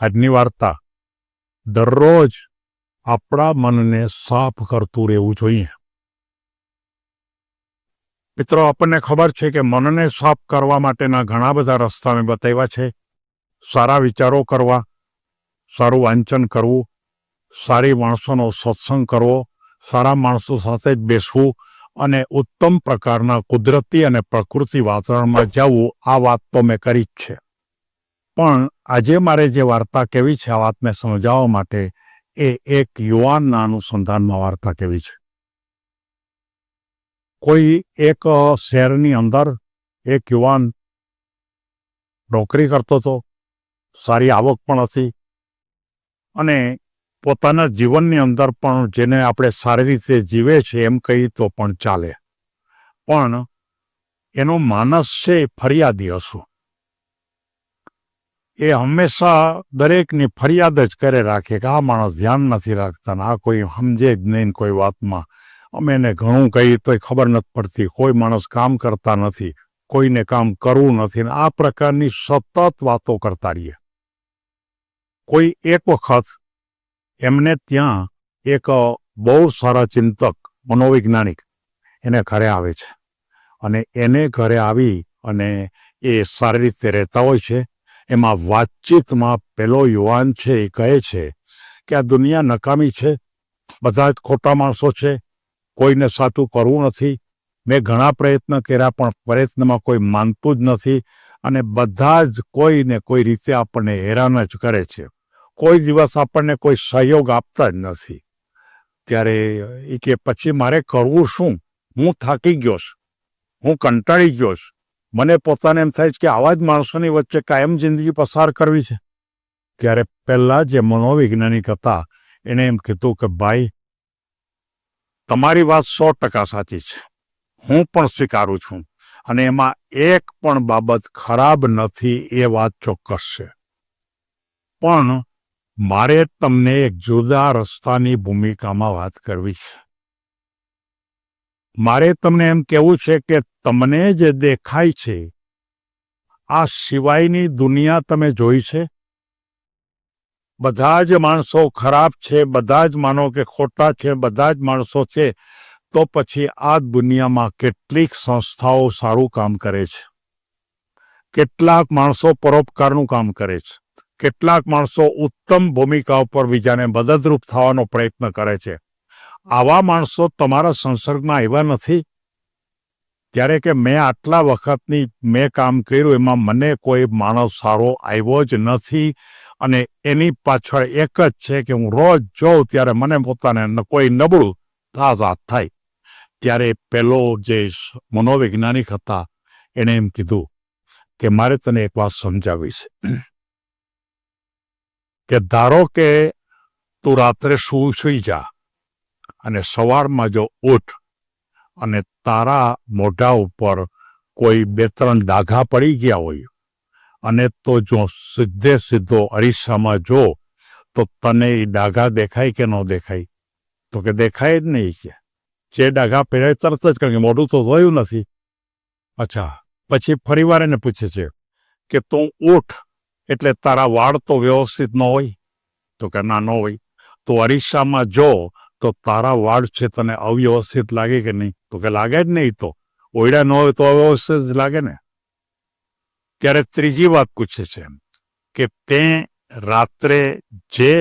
આજની વાર્તા દરરોજ આપણા મનને સાફ કરતું રહેવું જોઈએ. મિત્રો, આપણને ખબર છે કે મનને સાફ કરવા માટેના ઘણા બધા રસ્તા મેં બતાવ્યા છે. સારા વિચારો કરવા, સારું વાંચન કરવું, સારી માણસોનો સત્સંગ કરવો, સારા માણસો સાથે જ બેસવું અને ઉત્તમ પ્રકારના કુદરતી અને પ્રકૃતિ વાતાવરણમાં જવું. આ વાત તો મેં કરી જ છે. પણ આજે મારે જે વાર્તા કહેવી છે, આ વાતને સમજાવવા માટે એ એક યુવાનના અનુસંધાનમાં વાર્તા કહેવી છે. કોઈ એક શહેરની અંદર એક યુવાન નોકરી કરતો હતો, સારી આવક પણ હતી અને પોતાના જીવનની અંદર પણ જેને આપણે સારી રીતે જીવે છે એમ કહીએ તો પણ ચાલે. પણ એનો માનસ છે ફરિયાદી હશું. એ હંમેશા દરેકની ફરિયાદ જ કરે રાખે કે આ માણસ ધ્યાન નથી રાખતા, આ કોઈ સમજે જ નહીં કોઈ વાતમાં. અમે એને ઘણું કહીએ તોય ખબર નથી પડતી, કોઈ માણસ કામ કરતા નથી, કોઈને કામ કરવું નથી, ને આ પ્રકારની સતત વાતો કરતા રહીએ. કોઈ એક વખત એમને ત્યાં એક બહુ સારા ચિંતક, મનોવૈજ્ઞાનિક એને ઘરે આવે છે અને એને ઘરે આવી અને એ સારી રીતે રહેતા હોય છે. એમાં વાતચીતમાં પેલો યુવાન છે એ કહે છે કે આ દુનિયા નકામી છે, બધા જ ખોટા માણસો છે, કોઈને સાચું કરવું નથી. મેં ઘણા પ્રયત્ન કર્યા પણ પ્રયત્નમાં કોઈ માનતું જ નથી અને બધા જ કોઈને કોઈ રીતે આપણને હેરાન જ કરે છે. કોઈ દિવસ આપણને કોઈ સહયોગ આપતા જ નથી. ત્યારે એ કે પછી મારે કરવું શું? હું થાકી ગયો છું, હું કંટાળી ગયો છું. મને પોતાને એમ થાય છે કે આવા જ માણસોની વચ્ચે કાયમ જિંદગી પસાર કરવી છે. ત્યારે પહેલા જે મનોવૈજ્ઞાનિક હતા એણે એમ કીધું કે ભાઈ, તમારી વાત 100% સાચી છે, હું પણ સ્વીકારું છું અને એમાં એક પણ બાબત ખરાબ નથી, એ વાત ચોક્કસ છે. પણ મારે તમને એક જુદા રસ્તાની ભૂમિકામાં વાત કરવી છે. મારે તમને એમ કહેવું છે કે તમને જે દેખાય છે આ સિવાયની દુનિયા તમે જોઈ છે? બધા જ માણસો ખરાબ છે, બધા જ માનો કે ખોટા છે, બધા જ માણસો છે, તો પછી આ દુનિયામાં કેટલીક સંસ્થાઓ સારું કામ કરે છે, કેટલાક માણસો પરોપકારનું કામ કરે છે, કેટલાક માણસો ઉત્તમ ભૂમિકા ઉપર બીજાને મદદરૂપ થવાનો પ્રયત્ન કરે છે. આવા માણસો તમારા સંસર્ગમાં આવ્યા નથી? ત્યારે કે મેં આટલા વખતની મેં કામ કર્યું એમાં મને કોઈ માણસ સારો આવ્યો જ નથી અને એની પાછળ એક જ છે કે હું રોજ જોઉં ત્યારે મને પોતાને કોઈ નબળું તાજાત થાય. ત્યારે પેલો જે મનોવૈજ્ઞાનિક હતા એણે એમ કીધું કે મારે તને એક વાત સમજાવી છે કે ધારો કે તું રાત્રે સૂઈ જા અને સવારમાં જો ઉઠ અને તારા મોઢા ઉપર કોઈ 2-3 ડાઘા પડી ગયા હોય અને તો જો સીધો અરીસામાં જો તો તને એ ડાઘા દેખાય કે ન દેખાય? તો કે દેખાય જ નહીં. કે જે ડાઘા પહેરાય તરત જ, કારણ કે મોઢું તો ધોયું નથી. અચ્છા, પછી ફરીવાર એને પૂછે છે કે તું ઉઠ એટલે તારા વાળ તો વ્યવસ્થિત ન હોય? તો કે ના, ન હોય. તો અરીસામાં જો તો તારા વાળ છે તને અવ્યવસ્થિત લાગે કે નહીં? તો કે લાગે જ નહીં. તો ઓયડા ન હોય તો અવ્યવસ્થિત જ લાગે ને. ત્યારે ત્રીજી વાત પૂછે છે કે તે રાત્રે જે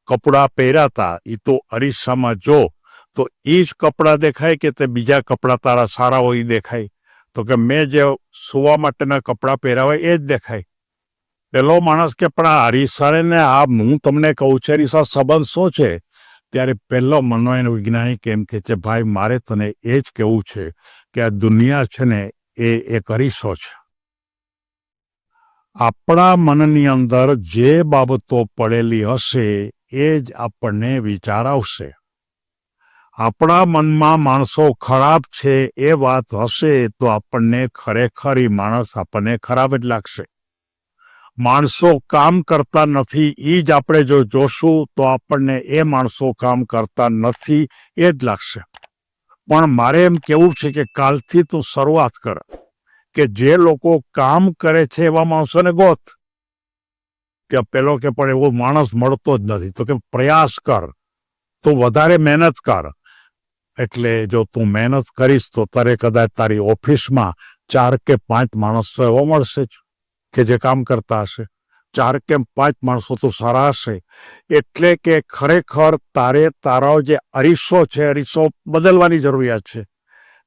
કપડાં પહેર્યા હતા એ તો અરીસામાં જો તો એ જ કપડાં દેખાય કે તે બીજા કપડાં તારા સારા હોય દેખાય? તો કે મેં જે સુવા માટેના કપડાં પહેર્યા હોય એ જ દેખાય. પેલો માણસ કે પણ આ અરીસાને ને આ હું તમને કહું છું અરીસા સંબંધ શું છે? ત્યારે પહેલો મનોવૈજ્ઞાનિક એમ કે છે ભાઈ, મારે તને એ જ કહેવું છે કે આ દુનિયા છે ને એ એક અરીસો છે. આપણા મનની અંદર જે બાબતો પડેલી હશે એ જ આપણને વિચાર આવશે. આપણા મનમાં માણસો ખરાબ છે એ વાત હશે તો આપણને ખરેખર એ માણસ આપણને ખરાબ જ લાગશે. માણસો કામ કરતા નથી એ જ આપણે જો જોશું તો આપણને એ માણસો કામ કરતા નથી એ જ લાગશે. પણ મારે એમ કહેવું છે કે કાલથી તું શરૂઆત કર કે જે લોકો કામ કરે છે એવા માણસોને ગોત. ત્યાં પેલો કે પણ એવો માણસ મળતો જ નથી. તો કે પ્રયાસ કર, તું વધારે મહેનત કર. એટલે જો તું મહેનત કરીશ તો તારે કદાચ તારી ઓફિસમાં 4 કે 5 માણસો એવો મળશે જ કે જે કામ કરતા હશે. 4 કે 5 માણસો તો સારા હશે. એટલે કે ખરેખર તારે તારો જે અરીસો છે, અરીસો બદલવાની જરૂરિયાત છે.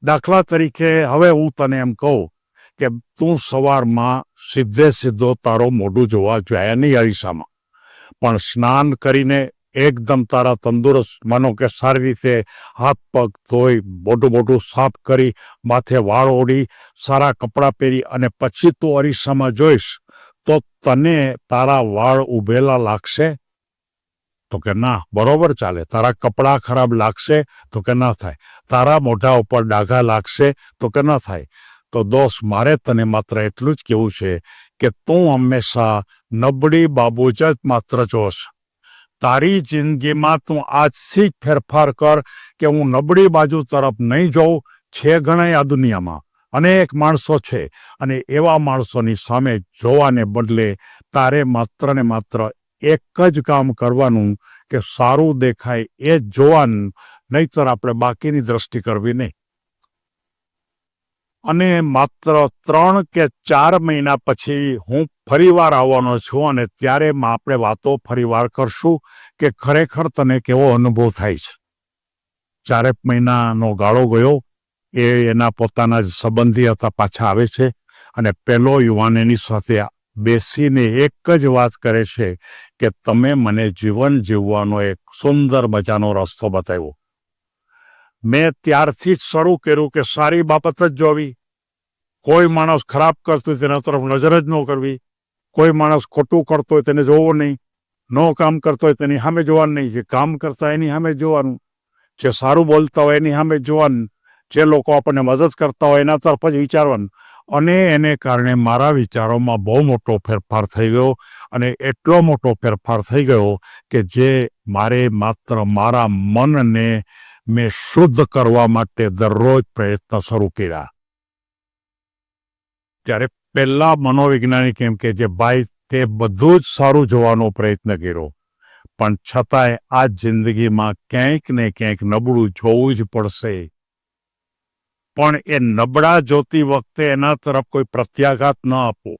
દાખલા તરીકે હવે હું તને એમ કહું કે તું સવારમાં સીધો તારો મોઢું જોવા જાય નહીં અરીસામાં, પણ સ્નાન કરીને એકદમ તારા તંદુરસ્ત, માનો કે સારી રીતે હાથ પગ ધોઈ, મોઢું સાફ કરી, માથે વાળ ઓઢી, સારા કપડાં પહેરી અને પછી તું અરીસામાં જોઈશ તો તને તારા વાળ ઉભેલા લાગશે? તો કે ના. બરોબર ચાલે. તારા કપડાં ખરાબ લાગશે? તો કે ના થાય. તારા મોઢા ઉપર ડાઘા લાગશે? તો કે ના થાય. તો દોસ્ત, મારે તને માત્ર એટલું જ કહેવું છે કે તું હંમેશા નબળી બાબુ જ માત્ર જોશ. તારી જિંદગીમાં તું આજથી જ ફેરફાર કર કે હું નબળી બાજુ તરફ નહીં જોઉં. છે ઘણા આ દુનિયામાં અનેક માણસો છે, અને એવા માણસોની સામે જોવાને બદલે તારે માત્ર ને માત્ર એક જ કામ કરવાનું કે સારું દેખાય એ જ જોવાનું, નહીતર આપણે બાકીની દ્રષ્ટિ કરવી નહીં. અને માત્ર 3 કે 4 મહિના પછી હું ફરીવાર આવવાનો છું, અને ત્યારે આપણે વાતો ફરીવાર કરશું કે ખરેખર તને કેવો અનુભવ થાય છે. 4 મહિનાનો ગાળો ગયો, એ એના પોતાના જ સંબંધી હતા, પાછા આવે છે, અને પેલો યુવાન એની સાથે બેસીને એક જ વાત કરે છે કે તમે મને જીવન જીવવાનો એક સુંદર મજાનો રસ્તો બતાવ્યો. મેં ત્યારથી જ શરૂ કર્યું કે સારી બાબત જ જોવી. કોઈ માણસ ખરાબ કરતો હોય તેના તરફ નજર જ ન કરવી. કોઈ માણસ ખોટું કરતો હોય તેને જોવો નહીં. ન કામ કરતો હોય તેની સામે જોવાનું નહીં. જે કામ કરતા એની સામે જોવાનું. જે સારું બોલતા હોય એની સામે જોવાનું. જે લોકો આપણને મદદ કરતા હોય એના તરફ જ વિચારવાનું. અને એને કારણે મારા વિચારોમાં બહુ મોટો ફેરફાર થઈ ગયો, અને એટલો મોટો ફેરફાર થઈ ગયો કે જે મારે માત્ર મારા મનને મેં શુદ્ધ કરવા માટે દરરોજ પ્રયત્ન શરૂ કર્યા. ત્યારે પહેલા મનોવૈજ્ઞાનિક એમ કે જે ભાઈ તે બધું જ સારું જોવાનો પ્રયત્ન કર્યો, પણ છતાંય આ જિંદગીમાં ક્યાંક ને ક્યાંક નબળું જોવું જ પડશે. પણ એ નબળા જોતી વખતે એના તરફ કોઈ પ્રત્યાઘાત ન આપો.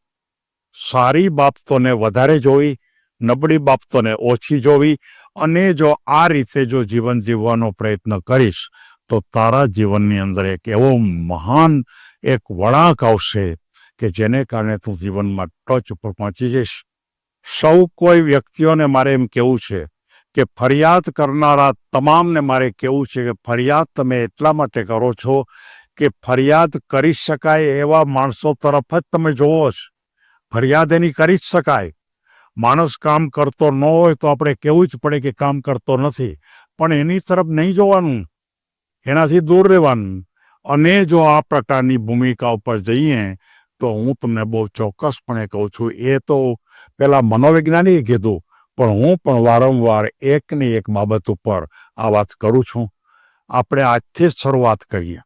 સારી બાબતોને વધારે જોવી, નબળી બાબતોને ઓછી જોવી. અને જો આ રીતે જો જીવન જીવવાનો પ્રયત્ન કરીશ તો તારા જીવનની અંદર એક એવો મહાન એક વળાંક આવશે કે જેને કારણે તું જીવનમાં ટોચ ઉપર પહોંચી જઈશ. સૌ કોઈ વ્યક્તિઓને મારે એમ કહેવું છે કે ફરિયાદ કરનારા તમામને મારે કહેવું છે કે ફરિયાદ તમે એટલા માટે કરો છો કે ફરિયાદ કરી શકાય એવા માણસો તરફ જ તમે જોવો છો. ફરિયાદ એની કરી જ શકાય. માણસ કામ કરતો ન હોય તો આપણે કહેવું જ પડે કે કામ કરતો નથી, પણ એની તરફ નહીં જોવાનું, એનાથી દૂર રહેવાનું. અને જો આ પ્રકારની ભૂમિકા ઉપર જઈએ તો હું તમને બહુ ચોક્કસપણે કહું છું, એ તો પેલા મનોવૈજ્ઞાનિકે કીધું, પણ હું પણ વારંવાર એકની એક બાબત ઉપર આ વાત કરું છું. આપણે આજથી જ શરૂઆત કરીએ.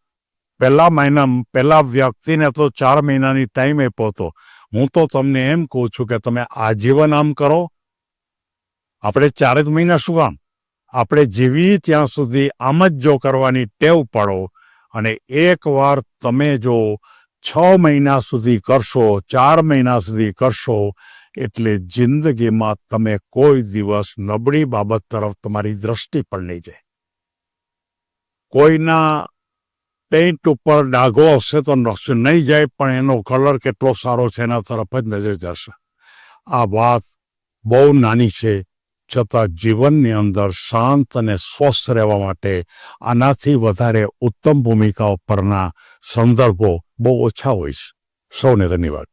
પહેલા વ્યક્તિને તો 4 મહિનાની ટાઈમ આપ્યો હતો. હું તો તમને એમ કહું છું કે તમે આજીવન આમ કરો. આપણે 4 જ મહિના શું કામ? આપણે જીવીએ ત્યાં સુધી આમ જ જો કરવાની ટેવ પાડો, અને એકવાર તમે જો 6 મહિના સુધી કરશો, 4 મહિના સુધી કરશો, એટલે જિંદગીમાં તમે કોઈ દિવસ નબળી બાબત તરફ તમારી દ્રષ્ટિ પણ નહીં જાય. કોઈના પેન્ટ ઉપર ડાઘો હશે તો નહીં જાય, પણ એનો કલર કેટલો સારો છે એના તરફ જ નજર જશે. આ વાત બહુ નાની છે, છતાં જીવનની અંદર શાંત અને સ્વસ્થ રહેવા માટે આનાથી વધારે ઉત્તમ ભૂમિકાઓ પરના સંદર્ભો બહુ ઓછા હોય છે. સૌને ધન્યવાદ.